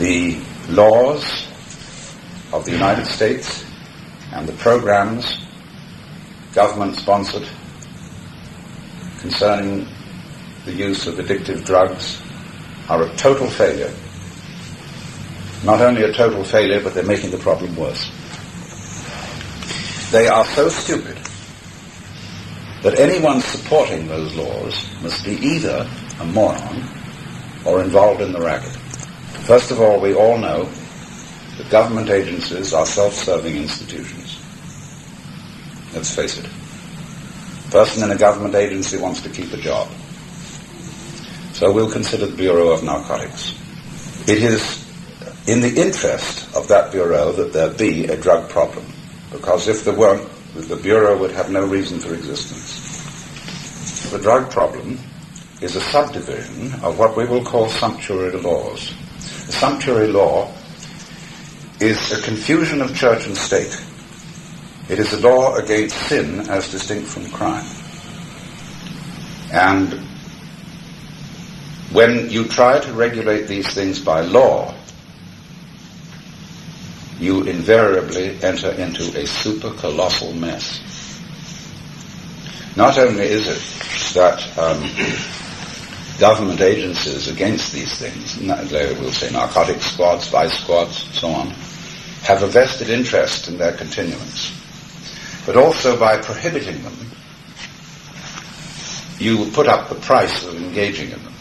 The laws of the United States and the programs government-sponsored concerning the use of addictive drugs are a total failure. Not only a total failure, but they're making the problem worse. They are so stupid that anyone supporting those laws must be either a moron or involved in the racket. First of all, we all know that government agencies are self-serving institutions. Let's face it. A person in a government agency wants to keep a job. So we'll consider the Bureau of Narcotics. It is in the interest of that Bureau that there be a drug problem, because if there weren't, the Bureau would have no reason for existence. The drug problem is a subdivision of what we will call sumptuary laws. A sumptuary law is a confusion of church and state. It is a law against sin as distinct from crime. And when you try to regulate these things by law, you invariably enter into a super colossal mess. Not only is it that government agencies against these things, they will say narcotics squads, vice squads, so on, have a vested interest in their continuance, but also by prohibiting them, you put up the price of engaging in them.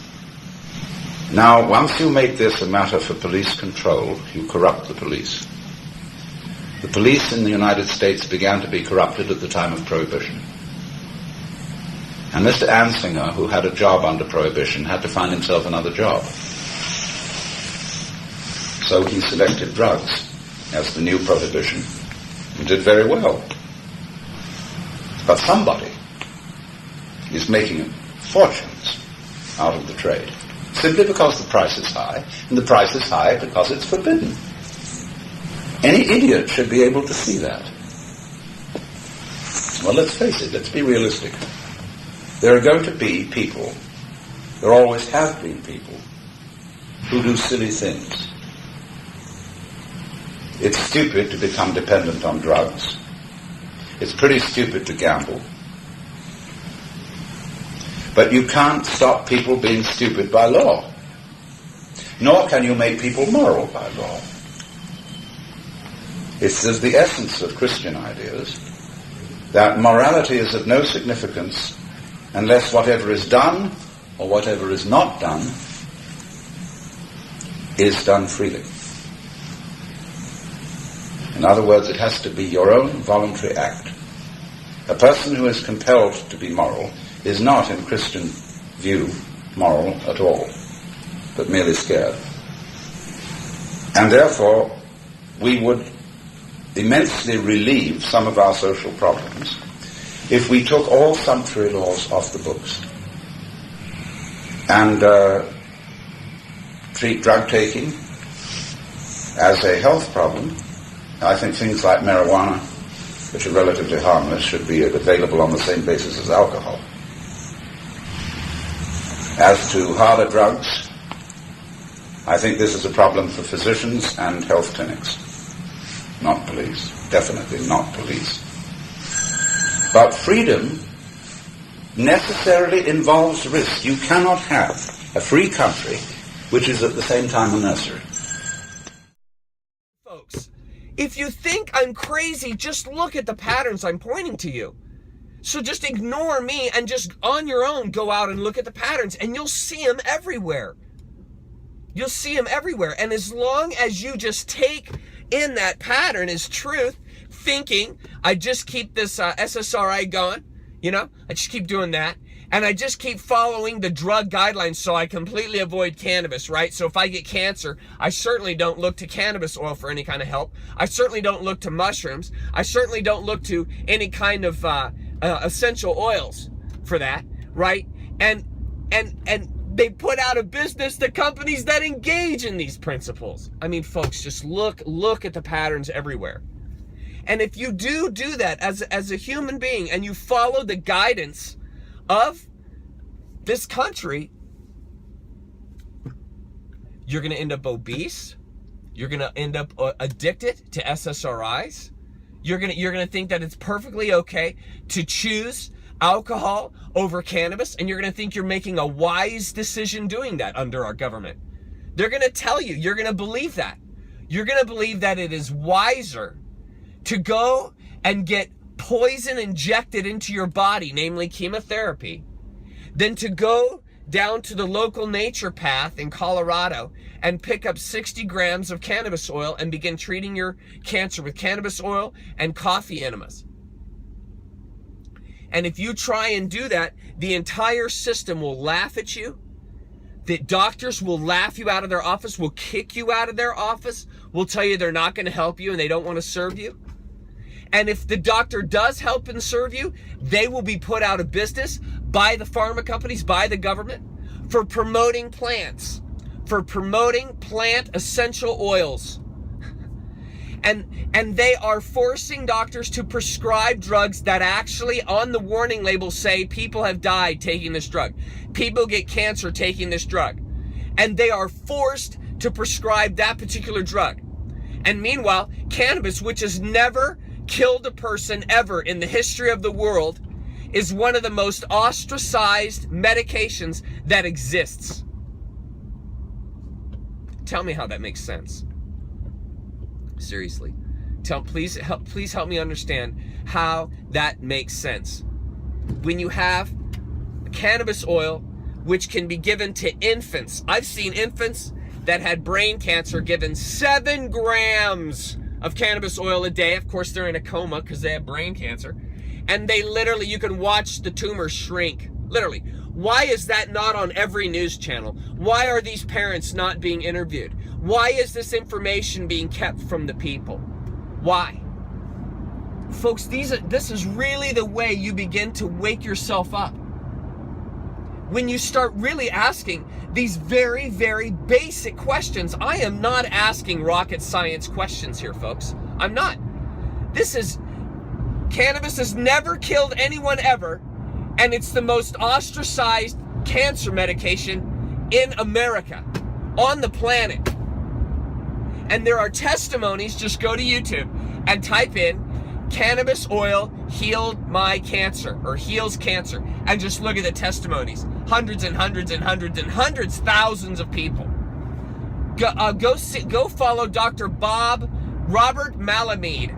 Now, once you make this a matter for police control, you corrupt the police. The police in the United States began to be corrupted at the time of Prohibition. And Mr. Ansinger, who had a job under Prohibition, had to find himself another job. So he selected drugs as the new Prohibition and did very well. But somebody is making fortunes out of the trade, simply because the price is high, and the price is high because it's forbidden. Any idiot should be able to see that. Well, let's face it, let's be realistic. There are going to be people, there always have been people, who do silly things. It's stupid to become dependent on drugs. It's pretty stupid to gamble. But you can't stop people being stupid by law. Nor can you make people moral by law. It's the essence of Christian ideas that morality is of no significance unless whatever is done or whatever is not done is done freely. In other words, it has to be your own voluntary act. A person who is compelled to be moral is not, in Christian view, moral at all, but merely scared. And therefore, we would immensely relieve some of our social problems if we took all sumptuary laws off the books and treat drug taking as a health problem. I think things like marijuana, which are relatively harmless, should be available on the same basis as alcohol. As to harder drugs, I think this is a problem for physicians and health clinics, not police. Definitely not police. But freedom necessarily involves risk. You cannot have a free country which is at the same time a nursery. Folks, if you think I'm crazy, just look at the patterns I'm pointing to you. So just ignore me and just on your own go out and look at the patterns, and you'll see them everywhere. You'll see them everywhere. And as long as you just take in that pattern as truth, thinking, I just keep this SSRI going, I just keep doing that, and I just keep following the drug guidelines so I completely avoid cannabis, right? So if I get cancer, I certainly don't look to cannabis oil for any kind of help. I certainly don't look to mushrooms. I certainly don't look to any kind of essential oils for that, right? And they put out of business the companies that engage in these principles. I mean, folks, just look at the patterns everywhere. And if you do that as a human being and you follow the guidance of this country, you're going to end up obese, You're going to end up addicted to SSRIs. You're going to think that it's perfectly okay to choose alcohol over cannabis, and you're going to think you're making a wise decision doing that under our government. They're going to tell you, you're going to believe that. You're going to believe that it is wiser to go and get poison injected into your body, namely chemotherapy, than to go down to the local nature path in Colorado and pick up 60 grams of cannabis oil and begin treating your cancer with cannabis oil and coffee enemas. And if you try and do that, the entire system will laugh at you. The doctors will laugh you out of their office, will kick you out of their office, will tell you they're not going to help you and they don't want to serve you. And if the doctor does help and serve you, they will be put out of business by the pharma companies, by the government, for promoting plants, for promoting plant essential oils. And they are forcing doctors to prescribe drugs that actually on the warning label say people have died taking this drug. People get cancer taking this drug. And they are forced to prescribe that particular drug. And meanwhile, cannabis, which has never killed a person ever in the history of the world, is one of the most ostracized medications that exists. Tell me how that makes sense. Seriously. Please help me understand how that makes sense. When you have cannabis oil, which can be given to infants. I've seen infants that had brain cancer given 7 grams of cannabis oil a day. Of course, they're in a coma because they have brain cancer. And they literally, you can watch the tumor shrink. Literally. Why is that not on every news channel? Why are these parents not being interviewed? Why is this information being kept from the people? Why? Folks, this is really the way you begin to wake yourself up. When you start really asking these very, very basic questions. I am not asking rocket science questions here, folks. I'm not. Cannabis has never killed anyone ever, and it's the most ostracized cancer medication in America, on the planet. And there are testimonies. Just go to YouTube and type in cannabis oil healed my cancer or heals cancer, and just look at the testimonies. Hundreds and hundreds and hundreds and hundreds, thousands of people. Go follow Dr. Robert Malamede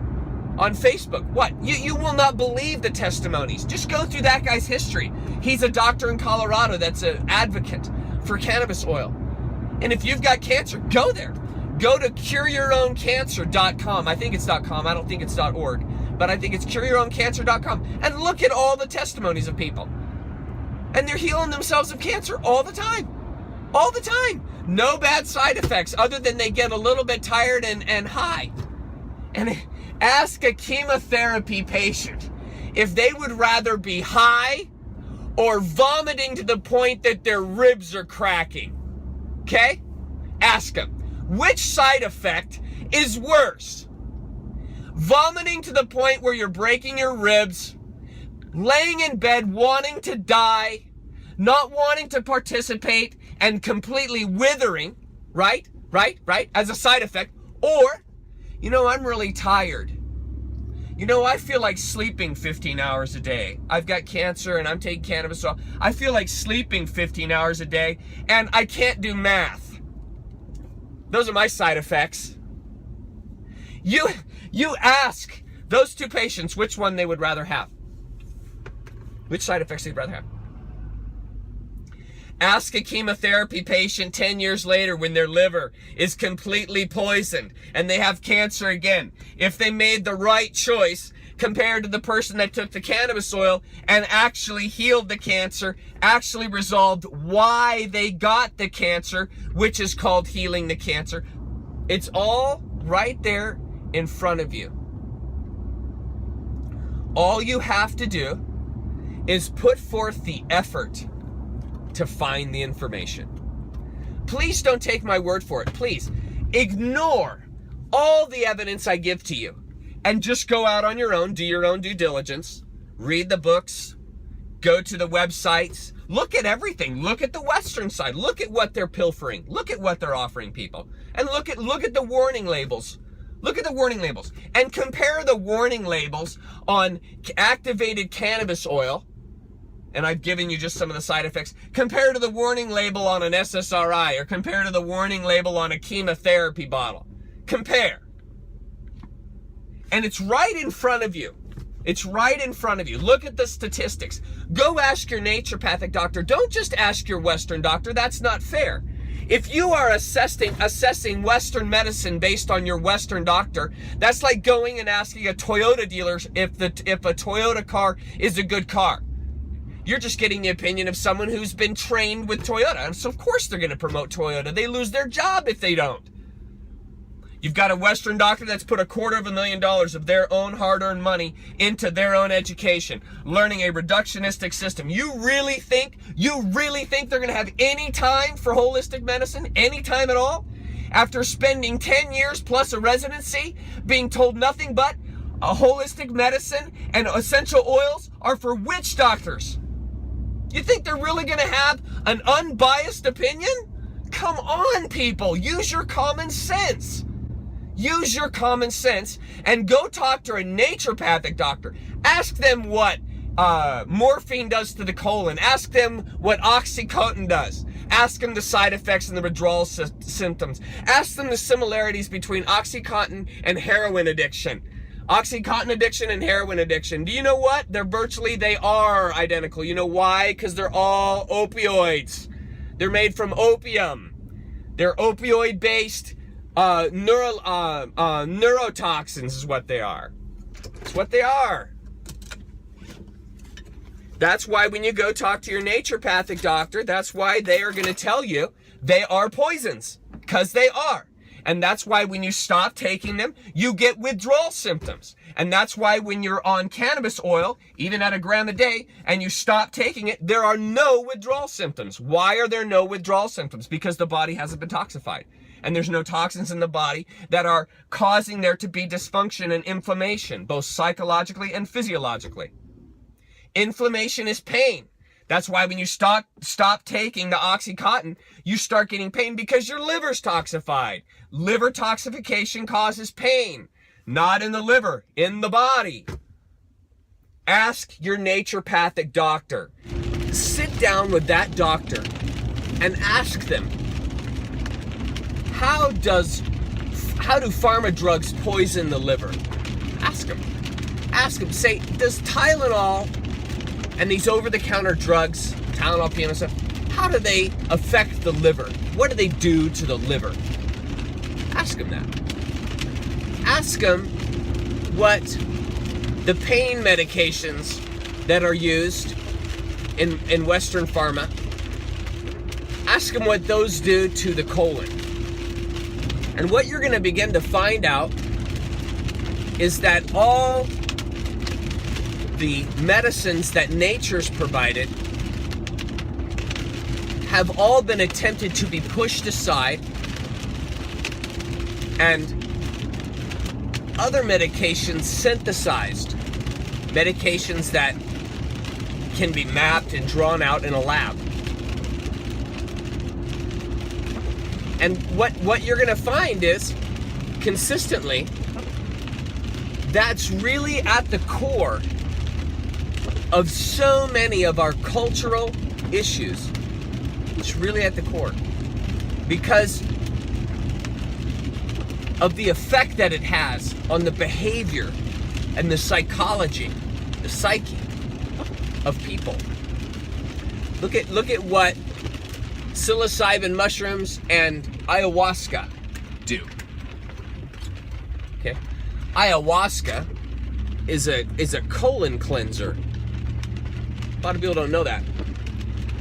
on Facebook. What? You will not believe the testimonies. Just go through that guy's history. He's a doctor in Colorado that's an advocate for cannabis oil. And if you've got cancer, go there. Go to cureyourowncancer.com. I think it's .com. I don't think it's .org. But I think it's cureyourowncancer.com. And look at all the testimonies of people. And they're healing themselves of cancer all the time. All the time. No bad side effects other than they get a little bit tired and high. And ask a chemotherapy patient if they would rather be high or vomiting to the point that their ribs are cracking. Okay? Ask them. Which side effect is worse? Vomiting to the point where you're breaking your ribs, laying in bed wanting to die, not wanting to participate, and completely withering, right, as a side effect, or, I'm really tired. I feel like sleeping 15 hours a day. I've got cancer and I'm taking cannabis oil. I feel like sleeping 15 hours a day and I can't do math. Those are my side effects. You ask those two patients which one they would rather have. Which side effects they'd rather have. Ask a chemotherapy patient 10 years later when their liver is completely poisoned and they have cancer again, if they made the right choice compared to the person that took the cannabis oil and actually healed the cancer, actually resolved why they got the cancer, which is called healing the cancer. It's all right there in front of you. All you have to do is put forth the effort to find the information. Please don't take my word for it. Please ignore all the evidence I give to you and just go out on your own, do your own due diligence, read the books, go to the websites, Look at everything. Look at the Western side. Look at what they're pilfering. Look at what they're offering people. And look at the warning labels. Look at the warning labels. And compare the warning labels on activated cannabis oil. And I've given you just some of the side effects. Compare to the warning label on an SSRI, or compare to the warning label on a chemotherapy bottle. Compare. And it's right in front of you. It's right in front of you. Look at the statistics. Go ask your naturopathic doctor. Don't just ask your Western doctor. That's not fair. If you are assessing Western medicine based on your Western doctor, that's like going and asking a Toyota dealer if a Toyota car is a good car. You're just getting the opinion of someone who's been trained with Toyota. And so of course they're going to promote Toyota. They lose their job if they don't. You've got a Western doctor that's put $250,000 of their own hard-earned money into their own education, learning a reductionistic system. You really think they're going to have any time for holistic medicine? Any time at all? After spending 10 years plus a residency, being told nothing but a holistic medicine and essential oils are for witch doctors. You think they're really going to have an unbiased opinion? Come on, people. Use your common sense. Use your common sense and go talk to a naturopathic doctor. Ask them what morphine does to the colon. Ask them what OxyContin does. Ask them the side effects and the withdrawal symptoms. Ask them the similarities between OxyContin and heroin addiction. OxyContin addiction and heroin addiction. Do you know what? They are identical. You know why? Because they're all opioids. They're made from opium. They're opioid-based neurotoxins is what they are. It's what they are. That's why when you go talk to your naturopathic doctor, that's why they are going to tell you they are poisons. Because they are. And that's why when you stop taking them, you get withdrawal symptoms. And that's why when you're on cannabis oil, even at 1 gram a day, and you stop taking it, there are no withdrawal symptoms. Why are there no withdrawal symptoms? Because the body hasn't been toxified. And there's no toxins in the body that are causing there to be dysfunction and inflammation, both psychologically and physiologically. Inflammation is pain. That's why when you stop taking the OxyContin, you start getting pain because your liver's toxified. Liver toxification causes pain. Not in the liver, in the body. Ask your naturopathic doctor. Sit down with that doctor and ask them, how do pharma drugs poison the liver? Ask them. Ask them. Say, does Tylenol and these over-the-counter drugs, Tylenol, PM, stuff, how do they affect the liver? What do they do to the liver? Ask them that. Ask them what the pain medications that are used in Western pharma, ask them what those do to the colon. And what you're going to begin to find out is that all the medicines that nature's provided have all been attempted to be pushed aside, and other medications synthesized, medications that can be mapped and drawn out in a lab. And what you're going to find is, consistently, that's really at the core of so many of our cultural issues. It's really at the core. Because of the effect that it has on the behavior and the psychology, the psyche of people. Look at what psilocybin mushrooms and ayahuasca do. Okay? Ayahuasca is a colon cleanser. A lot of people don't know that.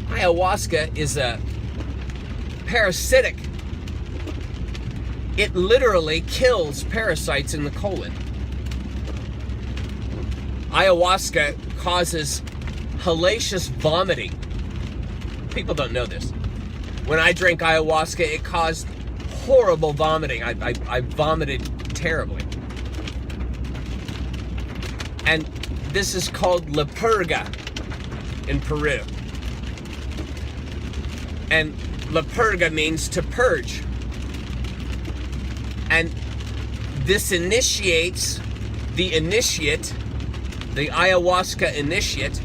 Ayahuasca is a parasitic. It literally kills parasites in the colon. Ayahuasca causes hellacious vomiting. People don't know this. When I drank ayahuasca, it caused horrible vomiting. I vomited terribly. And this is called La Purga in Peru. And la purga means to purge. And this initiates the initiate, the ayahuasca initiate,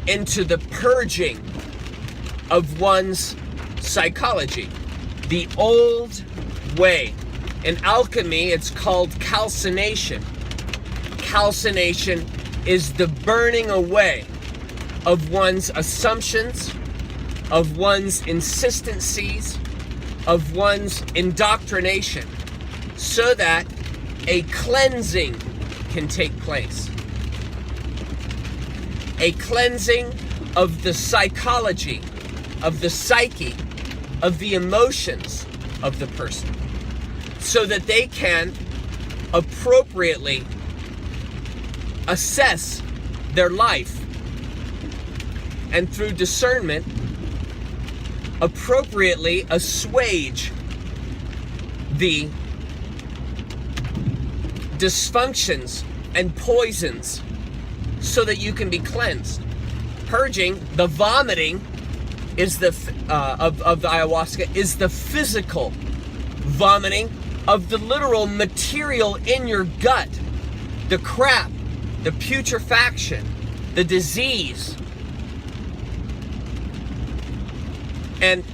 into the purging of one's psychology. The old way. In alchemy, it's called calcination. Calcination is the burning away of one's assumptions, of one's insistencies, of one's indoctrination, so that a cleansing can take place. A cleansing of the psychology, of the psyche, of the emotions of the person, so that they can appropriately assess their life, and through discernment appropriately assuage the dysfunctions and poisons so that you can be cleansed. Purging, the vomiting, is the of the ayahuasca is the physical vomiting of the literal material in your gut, the crap, the putrefaction, the disease. And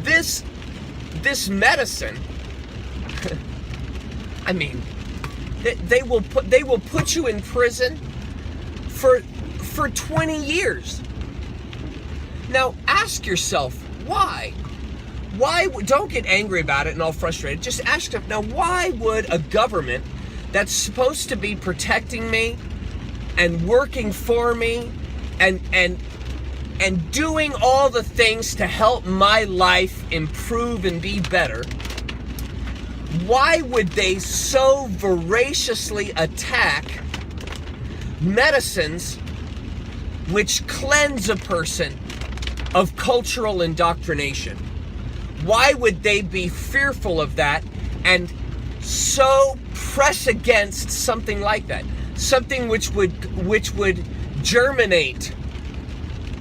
this medicine, I mean, they will put you in prison for 20 years. Now ask yourself, why? Why? Don't get angry about it and all frustrated. Just ask yourself, now why would a government that's supposed to be protecting me and working for me and doing all the things to help my life improve and be better, why would they so voraciously attack medicines which cleanse a person of cultural indoctrination? Why would they be fearful of that and so press against something like that? Something which would germinate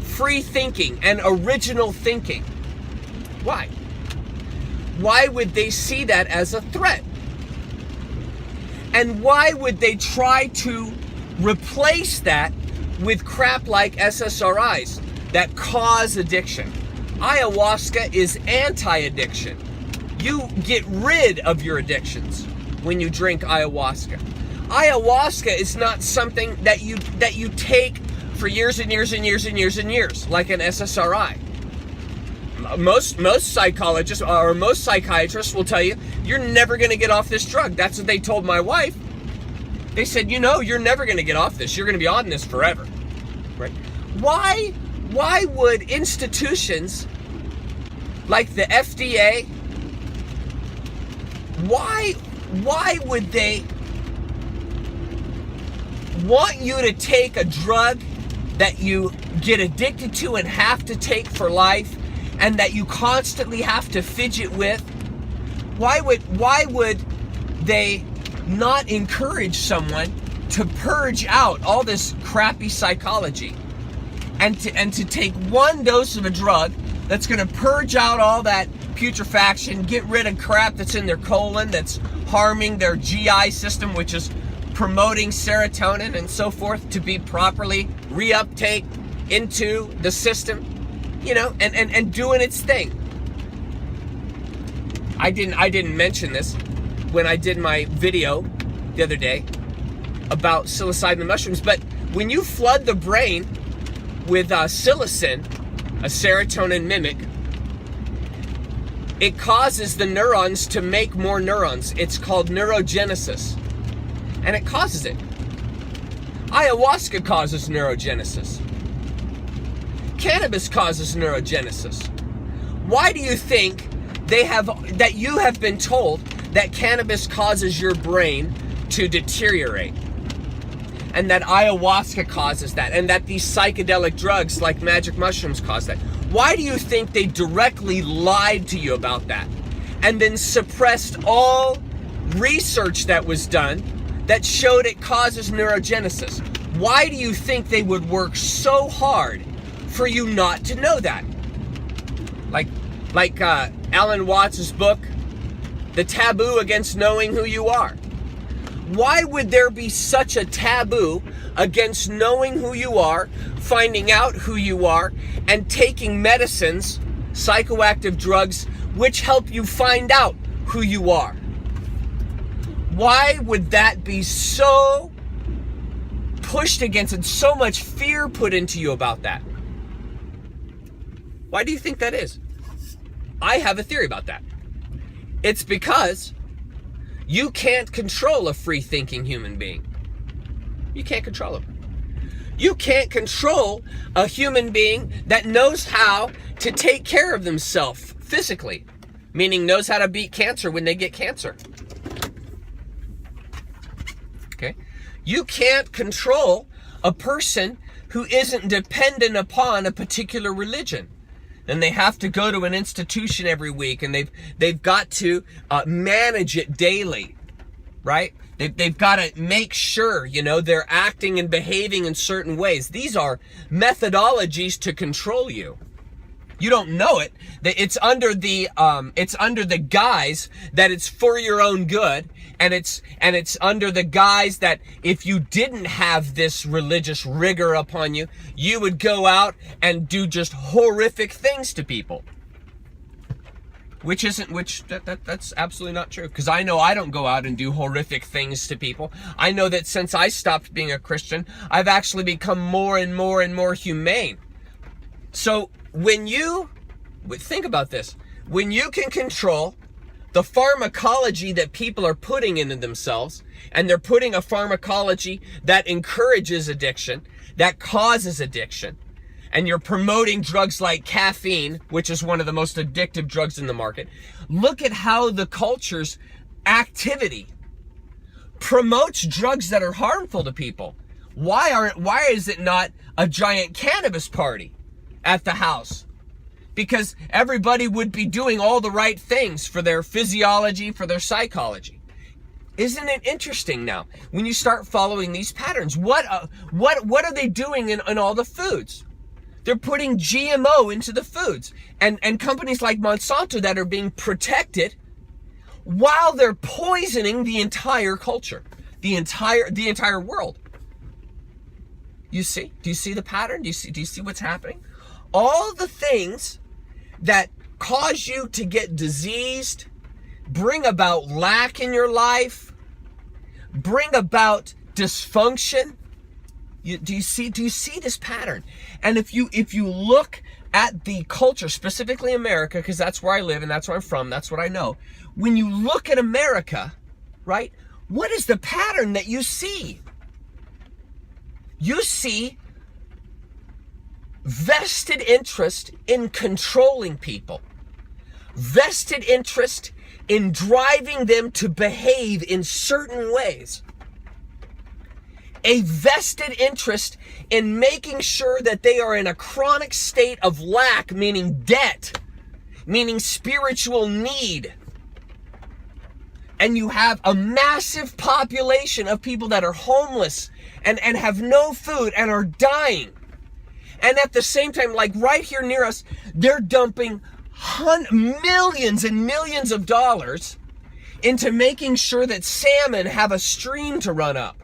free thinking and original thinking. Why? Why would they see that as a threat? And why would they try to replace that with crap like SSRIs that cause addiction? Ayahuasca is anti-addiction. You get rid of your addictions when you drink ayahuasca. Ayahuasca is not something that you take for years and years and years and years and years, like an SSRI. Most psychologists or most psychiatrists will tell you, you're never going to get off this drug. That's what they told my wife. They said, you're never going to get off this. You're going to be on this forever. Right? Why would institutions like the FDA, why would they want you to take a drug that you get addicted to and have to take for life, and that you constantly have to fidget with? Why would they not encourage someone to purge out all this crappy psychology and to take one dose of a drug that's going to purge out all that putrefaction, get rid of crap that's in their colon that's harming their GI system, which is promoting serotonin and so forth to be properly reuptake into the system, and doing its thing. I didn't mention this when I did my video the other day about psilocybin mushrooms, but when you flood the brain with psilocin, a serotonin mimic, it causes the neurons to make more neurons. It's called neurogenesis, and it causes it. Ayahuasca causes neurogenesis. Cannabis causes neurogenesis. Why do you think that you have been told that cannabis causes your brain to deteriorate, and that ayahuasca causes that, and that these psychedelic drugs like magic mushrooms cause that? Why do you think they directly lied to you about that and then suppressed all research that was done that showed it causes neurogenesis? Why do you think they would work so hard for you not to know that? Like, Like Alan Watts' book, The Taboo Against Knowing Who You Are. Why would there be such a taboo against knowing who you are, finding out who you are, and taking medicines, psychoactive drugs, which help you find out who you are? Why would that be so pushed against and so much fear put into you about that? Why do you think that is? I have a theory about that. It's because you can't control a free-thinking human being. You can't control him. You can't control a human being that knows how to take care of themselves physically, meaning knows how to beat cancer when they get cancer. Okay? You can't control a person who isn't dependent upon a particular religion. And they have to go to an institution every week, and they've got to manage it daily, right? They've got to make sure, they're acting and behaving in certain ways. These are methodologies to control you. You don't know it. It's under the guise that it's for your own good, and it's under the guise that if you didn't have this religious rigor upon you, you would go out and do just horrific things to people. That's absolutely not true. Because I know I don't go out and do horrific things to people. I know that since I stopped being a Christian, I've actually become more and more and more humane. So when you think about this, when you can control the pharmacology that people are putting into themselves, and they're putting a pharmacology that encourages addiction, that causes addiction, and you're promoting drugs like caffeine, which is one of the most addictive drugs in the market, look at how the culture's activity promotes drugs that are harmful to people. Why is it not a giant cannabis party at the house? Because everybody would be doing all the right things for their physiology, for their psychology. Isn't it interesting now when you start following these patterns? What are they doing in all the foods? They're putting GMO into the foods, and companies like Monsanto that are being protected while they're poisoning the entire culture, the entire world. You see? Do you see the pattern? Do you see what's happening? All the things that cause you to get diseased, bring about lack in your life, bring about dysfunction. Do you see this pattern? And if you look at the culture, specifically America, because that's where I live and that's where I'm from, that's what I know. When you look at America, right, what is the pattern that you see? You see vested interest in controlling people, vested interest in driving them to behave in certain ways, a vested interest in making sure that they are in a chronic state of lack, meaning debt, meaning spiritual need. And you have a massive population of people that are homeless and have no food and are dying. And at the same time, like right here near us, they're dumping millions and millions of dollars into making sure that salmon have a stream to run up.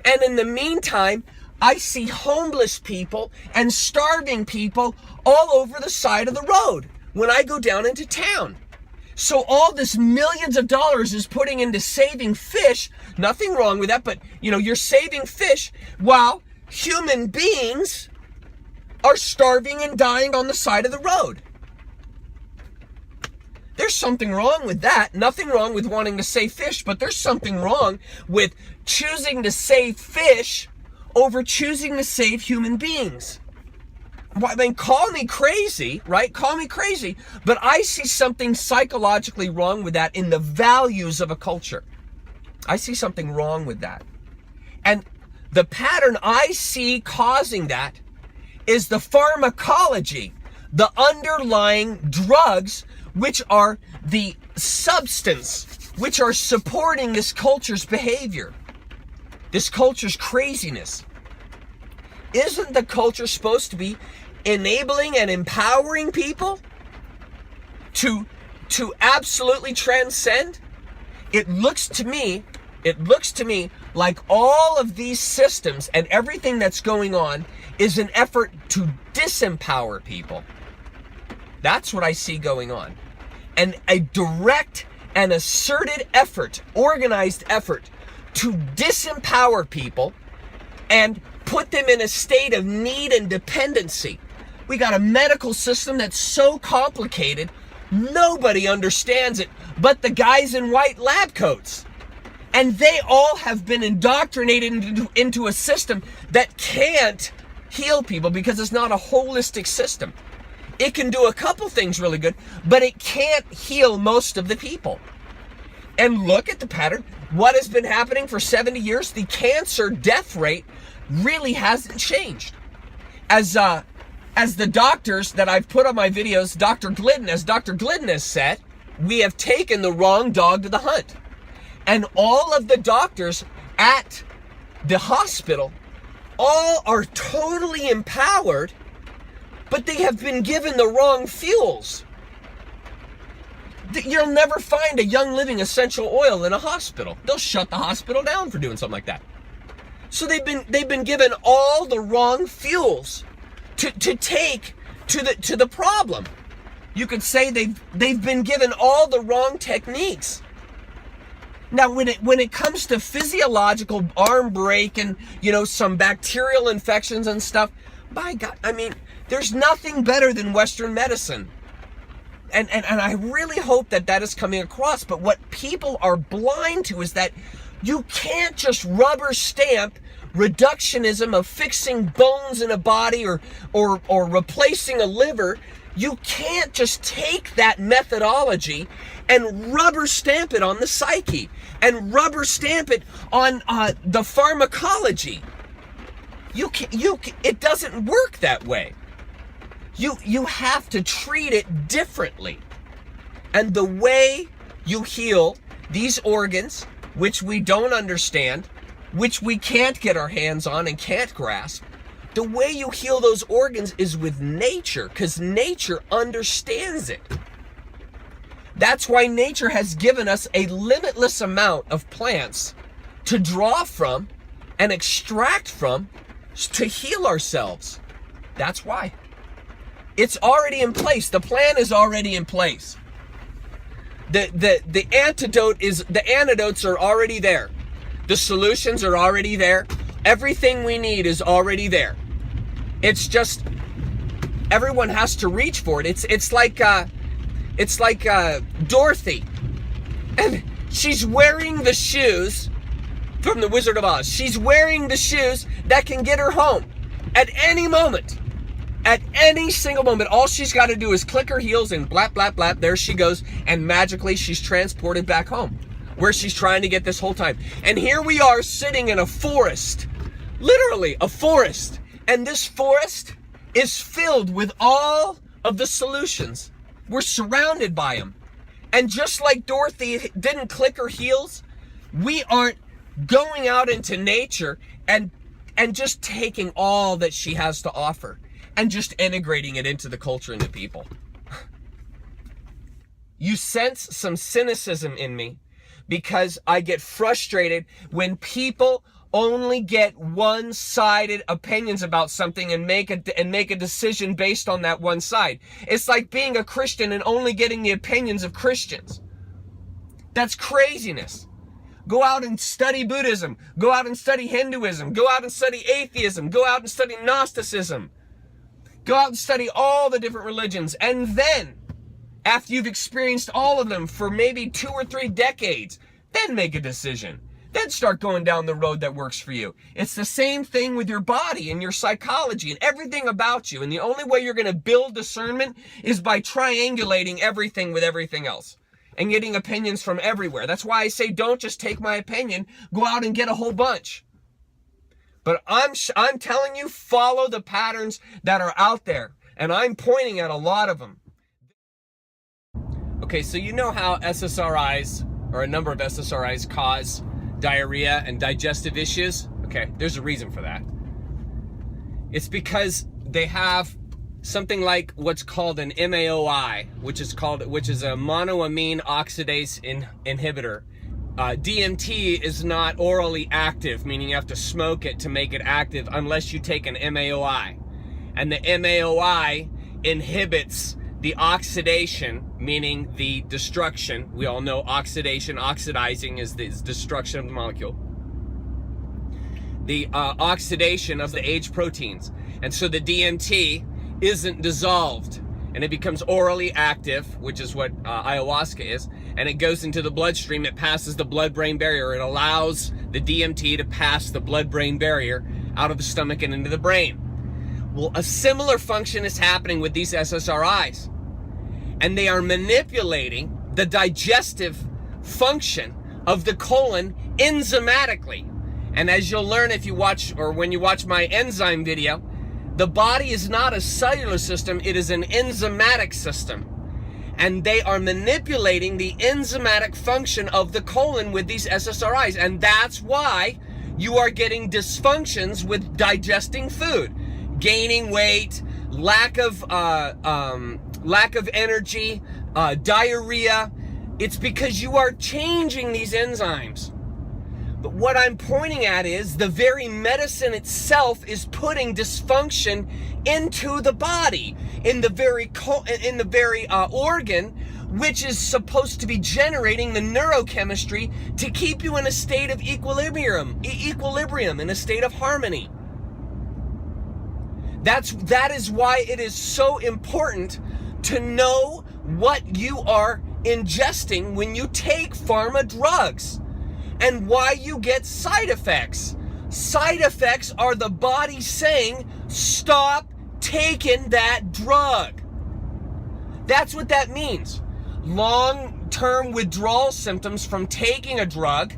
And in the meantime, I see homeless people and starving people all over the side of the road when I go down into town. So all this millions of dollars is putting into saving fish. Nothing wrong with that, but you're saving fish while human beings are starving and dying on the side of the road. There's something wrong with that. Nothing wrong with wanting to save fish, but there's something wrong with choosing to save fish over choosing to save human beings. I mean, call me crazy, right? Call me crazy, but I see something psychologically wrong with that in the values of a culture. I see something wrong with that. And the pattern I see causing that is the pharmacology, the underlying drugs, which are the substance, which are supporting this culture's behavior, this culture's craziness. Isn't the culture supposed to be enabling and empowering people? to absolutely transcend, it looks to me like all of these systems and everything that's going on is an effort to disempower people. That's what I see going on. And a direct and asserted effort, organized effort to disempower people and put them in a state of need and dependency. We got a medical system that's so complicated, nobody understands it but the guys in white lab coats. And they all have been indoctrinated into a system that can't heal people because it's not a holistic system. It can do a couple things really good, but it can't heal most of the people. And look at the pattern. What has been happening for 70 years? The cancer death rate really hasn't changed. As the doctors that I've put on my videos, as Dr. Glidden has said, we have taken the wrong dog to the hunt. And all of the doctors at the hospital all are totally empowered, but they have been given the wrong fuels. You'll never find a Young Living essential oil in a hospital. They'll shut the hospital down for doing something like that. So they've been given all the wrong fuels to take to the problem. You could say they've been given all the wrong techniques. Now, when it comes to physiological arm break and, some bacterial infections and stuff, by God, I mean, there's nothing better than Western medicine. And I really hope that is coming across. But what people are blind to is that you can't just rubber stamp reductionism of fixing bones in a body or replacing a liver. You can't just take that methodology and rubber stamp it on the psyche and rubber stamp it on the pharmacology. It doesn't work that way. You have to treat it differently. And the way you heal these organs, which we don't understand, which we can't get our hands on and can't grasp, the way you heal those organs is with nature, because nature understands it. That's why nature has given us a limitless amount of plants to draw from and extract from to heal ourselves. That's why. It's already in place. The plan is already in place. The antidotes are already there. The solutions are already there. Everything we need is already there. It's just everyone has to reach for it. It's like Dorothy, and she's wearing the shoes from the Wizard of Oz. She's wearing the shoes that can get her home at any moment. At any single moment, all she's got to do is click her heels and blap, blap, blap, there she goes, and magically she's transported back home, where she's trying to get this whole time. And here we are sitting in a forest, literally a forest, and this forest is filled with all of the solutions. We're surrounded by them. And just like Dorothy didn't click her heels, we aren't going out into nature and just taking all that she has to offer and just integrating it into the culture and the people. You sense some cynicism in me because I get frustrated when people only get one-sided opinions about something and make a decision based on that one side. It's like being a Christian and only getting the opinions of Christians. That's craziness. Go out and study Buddhism. Go out and study Hinduism. Go out and study atheism. Go out and study Gnosticism. Go out and study all the different religions. And then, after you've experienced all of them for maybe 2 or 3 decades, then make a decision. Then start going down the road that works for you. It's the same thing with your body and your psychology and everything about you. And the only way you're going to build discernment is by triangulating everything with everything else and getting opinions from everywhere. That's why I say don't just take my opinion. Go out and get a whole bunch. But I'm telling you, follow the patterns that are out there. And I'm pointing at a lot of them. Okay, so you know how SSRIs, or a number of SSRIs, cause diarrhea and digestive issues? Okay, there's a reason for that. It's because they have something like what's called an MAOI, which is a monoamine oxidase inhibitor. DMT is not orally active, meaning you have to smoke it to make it active unless you take an MAOI. And the MAOI inhibits the oxidation, meaning the destruction. We all know oxidizing is the destruction of the molecule. The oxidation of the H proteins. And so the DMT isn't dissolved, and it becomes orally active, which is what ayahuasca is, and it goes into the bloodstream. It passes the blood-brain barrier. It allows the DMT to pass the blood-brain barrier out of the stomach and into the brain. Well, a similar function is happening with these SSRIs, and they are manipulating the digestive function of the colon enzymatically. And as you'll learn if you watch, or when you watch my enzyme video, the body is not a cellular system, it is an enzymatic system. And they are manipulating the enzymatic function of the colon with these SSRIs. And that's why you are getting dysfunctions with digesting food, gaining weight, lack of energy, diarrhea. It's because you are changing these enzymes. But what I'm pointing at is the very medicine itself is putting dysfunction into the body, in the very organ, which is supposed to be generating the neurochemistry to keep you in a state of equilibrium, in a state of harmony. That is why it is so important to know what you are ingesting when you take pharma drugs, and why you get side effects. Side effects are the body saying, stop taking that drug. That's what that means. Long-term withdrawal symptoms from taking a drug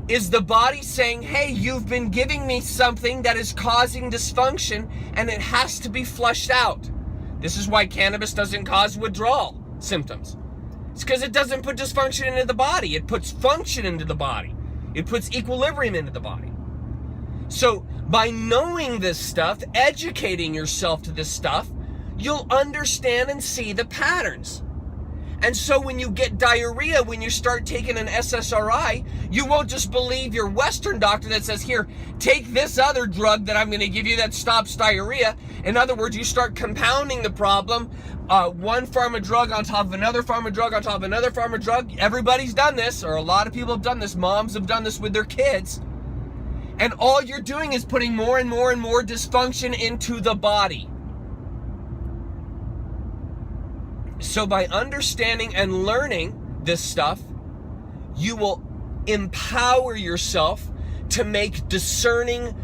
is the body saying, hey, you've been giving me something that is causing dysfunction and it has to be flushed out. This is why cannabis doesn't cause withdrawal symptoms. It's because it doesn't put dysfunction into the body. It puts function into the body. It puts equilibrium into the body. So by knowing this stuff, educating yourself to this stuff, you'll understand and see the patterns. And so when you get diarrhea, when you start taking an SSRI, you won't just believe your Western doctor that says, here, take this other drug that I'm going to give you that stops diarrhea. In other words, you start compounding the problem, one pharma drug on top of another pharma drug on top of another pharma drug. Everybody's done this, or a lot of people have done this. Moms have done this with their kids. And all you're doing is putting more and more and more dysfunction into the body. So by understanding and learning this stuff, you will empower yourself to make discerning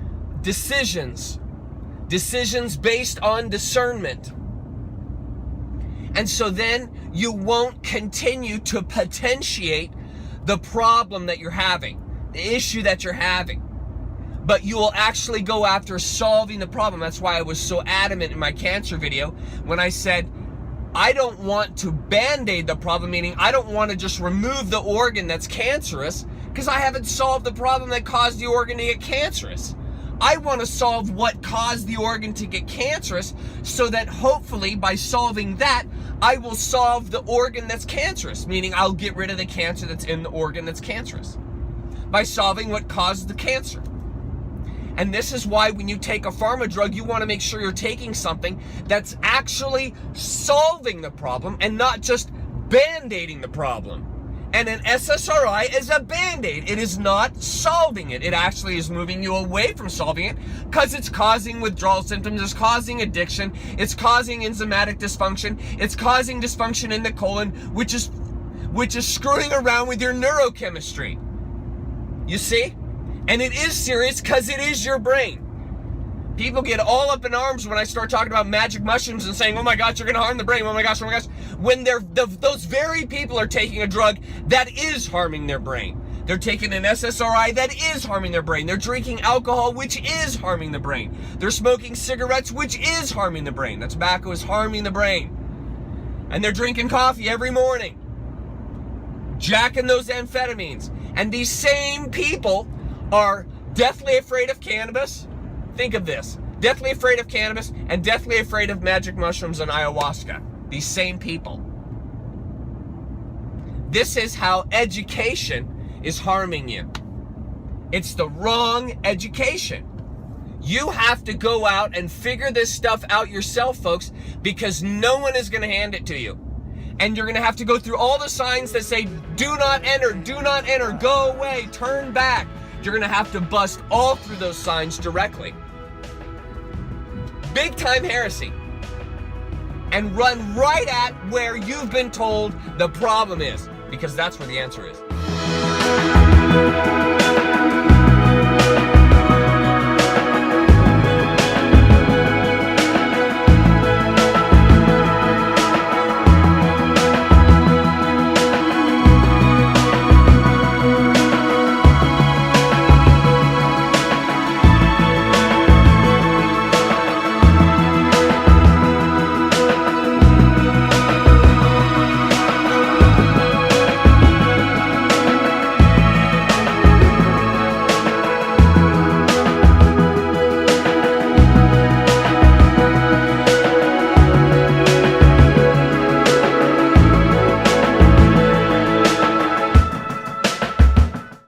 decisions based on discernment. And so then you won't continue to potentiate the problem that you're having, the issue that you're having, but you will actually go after solving the problem. That's why I was so adamant in my cancer video when I said, I don't want to band-aid the problem, meaning I don't want to just remove the organ that's cancerous because I haven't solved the problem that caused the organ to get cancerous. I want to solve what caused the organ to get cancerous so that hopefully by solving that, I will solve the organ that's cancerous, meaning I'll get rid of the cancer that's in the organ that's cancerous by solving what caused the cancer. And this is why when you take a pharma drug, you want to make sure you're taking something that's actually solving the problem and not just band-aiding the problem. And an SSRI is a band-aid. It is not solving it. It actually is moving you away from solving it because it's causing withdrawal symptoms, it's causing addiction, it's causing enzymatic dysfunction, it's causing dysfunction in the colon, which is screwing around with your neurochemistry. You see? And it is serious because it is your brain. People get all up in arms when I start talking about magic mushrooms and saying, oh my gosh, you're going to harm the brain. Oh my gosh. When those very people are taking a drug that is harming their brain. They're taking an SSRI that is harming their brain. They're drinking alcohol, which is harming the brain. They're smoking cigarettes, which is harming the brain. That tobacco is harming the brain. And they're drinking coffee every morning, jacking those amphetamines. And these same people are deathly afraid of cannabis. Think of this. deathly afraid of cannabis, and deathly afraid of magic mushrooms and ayahuasca. These same people. This is how education is harming you. It's the wrong education. You have to go out and figure this stuff out yourself, folks, because no one is going to hand it to you. And you're going to have to go through all the signs that say, do not enter, go away, turn back. You're going to have to bust all through those signs directly. Big time heresy. And run right at where you've been told the problem is, because that's where the answer is.